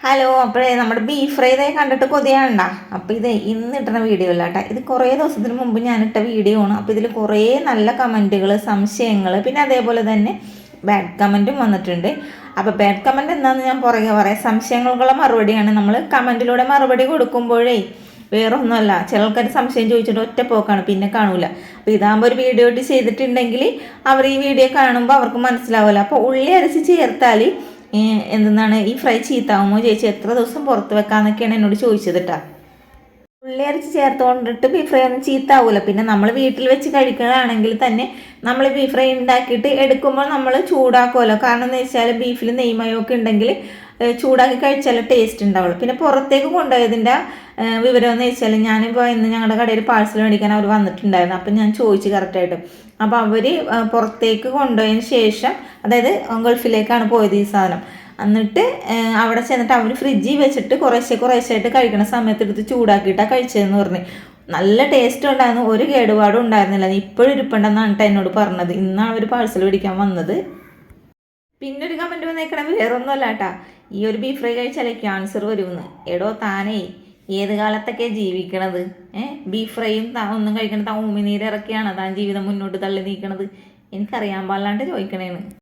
Hello, അപ്പോഴേ നമ്മുടെ beef fry ഇതേ കണ്ടിട്ട് കൊതിയാണ്ട. അപ്പോൾ ഇത് ഇന്ന് ഇട്ടുന്ന വീഡിയോ അല്ല കേട്ടോ, ഇത് കുറേ ദിവസത്തിന് മുമ്പ് ഞാനിട്ട വീഡിയോ ആണ്. അപ്പോൾ ഇതിൽ കുറേ നല്ല കമൻറ്റുകൾ, സംശയങ്ങൾ, പിന്നെ അതേപോലെ തന്നെ ബാഡ് കമൻറ്റും വന്നിട്ടുണ്ട്. അപ്പോൾ ബാഡ് കമൻറ്റ് എന്താണെന്ന് ഞാൻ പുറകെ പറയാം. സംശയങ്ങൾക്കുള്ള മറുപടിയാണ്. നമ്മൾ കമൻറ്റിലൂടെ മറുപടി കൊടുക്കുമ്പോഴേ വേറൊന്നുമല്ല, ചിലർക്കൊരു സംശയം ചോദിച്ചിട്ട് ഒറ്റ പോക്കാണ്, പിന്നെ കാണൂല. അപ്പോൾ ഇതാകുമ്പോൾ ഒരു വീഡിയോ ഇട്ട് ചെയ്തിട്ടുണ്ടെങ്കിൽ അവർ ഈ വീഡിയോ കാണുമ്പോൾ അവർക്ക് മനസ്സിലാവില്ല. അപ്പോൾ ഉള്ളി അരച്ച് ചേർത്താൽ എന്താണ് ഈ ഫ്രൈ ചീത്താവുമോ ചേച്ചി, എത്ര ദിവസം പുറത്ത് വെക്കാന്നൊക്കെയാണ് എന്നോട് ചോദിച്ചത് കേട്ടോ. ഉള്ളി അരച്ച് ചേർത്തുകൊണ്ടിട്ട് ബീഫ് ഫ്രൈ ഒന്നും ചീത്താവൂല. പിന്നെ നമ്മൾ വീട്ടിൽ വെച്ച് കഴിക്കുകയാണെങ്കിൽ തന്നെ നമ്മൾ ബീഫ് ഫ്രൈ ഉണ്ടാക്കിയിട്ട് എടുക്കുമ്പോൾ നമ്മൾ ചൂടാക്കുമല്ലോ. കാരണം എന്ന് വെച്ചാൽ ബീഫിൽ നെയ്മയൊക്കെ ഉണ്ടെങ്കിൽ ചൂടാക്കി കഴിച്ചാൽ ടേസ്റ്റ് ഉണ്ടാവുള്ളൂ. പിന്നെ പുറത്തേക്ക് കൊണ്ടുപോയതിൻ്റെ വിവരം എന്ന് വെച്ചാൽ, ഞാനിപ്പോൾ ഇന്ന് ഞങ്ങളുടെ കടയിൽ പാഴ്സൽ മേടിക്കാൻ അവർ വന്നിട്ടുണ്ടായിരുന്നു. അപ്പം ഞാൻ ചോദിച്ചു കറക്റ്റായിട്ട്. അപ്പോൾ അവർ പുറത്തേക്ക് കൊണ്ടുപോയതിന് ശേഷം, അതായത് ഗൾഫിലേക്കാണ് പോയത് ഈ സാധനം. എന്നിട്ട് അവിടെ ചെന്നിട്ട് അവർ ഫ്രിഡ്ജിൽ വെച്ചിട്ട് കുറേശ്ശായിട്ട് കഴിക്കണ സമയത്ത് എടുത്ത് ചൂടാക്കിയിട്ടാണ് കഴിച്ചതെന്ന് പറഞ്ഞ്. നല്ല ടേസ്റ്റ് ഉണ്ടായിരുന്നു, ഒരു കേടുപാടും ഉണ്ടായിരുന്നില്ല. ഇപ്പോഴും ഇരിപ്പുണ്ടെന്നാണ് എന്നോട് പറഞ്ഞത്. ഇന്നാണ് അവർ പാഴ്സൽ മേടിക്കാൻ വന്നത്. പിന്നെ ഒരു കമൻറ്റ് വന്നേക്കണത് വേറൊന്നുമല്ല കേട്ടാ, ഈ ഒരു ബീഫ് ഫ്രൈ കഴിച്ചാലേ ക്യാൻസർ വരുമെന്ന്. എടോ താനേ ഏത് കാലത്തൊക്കെ ജീവിക്കണത്? ബീഫ് ഫ്രൈയും ഒന്നും കഴിക്കണ താൻ ഉമിനീര് ഇറക്കിയാണ് താൻ ജീവിതം മുന്നോട്ട് തള്ളി നീക്കണത്? എനിക്കറിയാൻ പാടില്ലാണ്ട് ചോദിക്കണേന്ന്.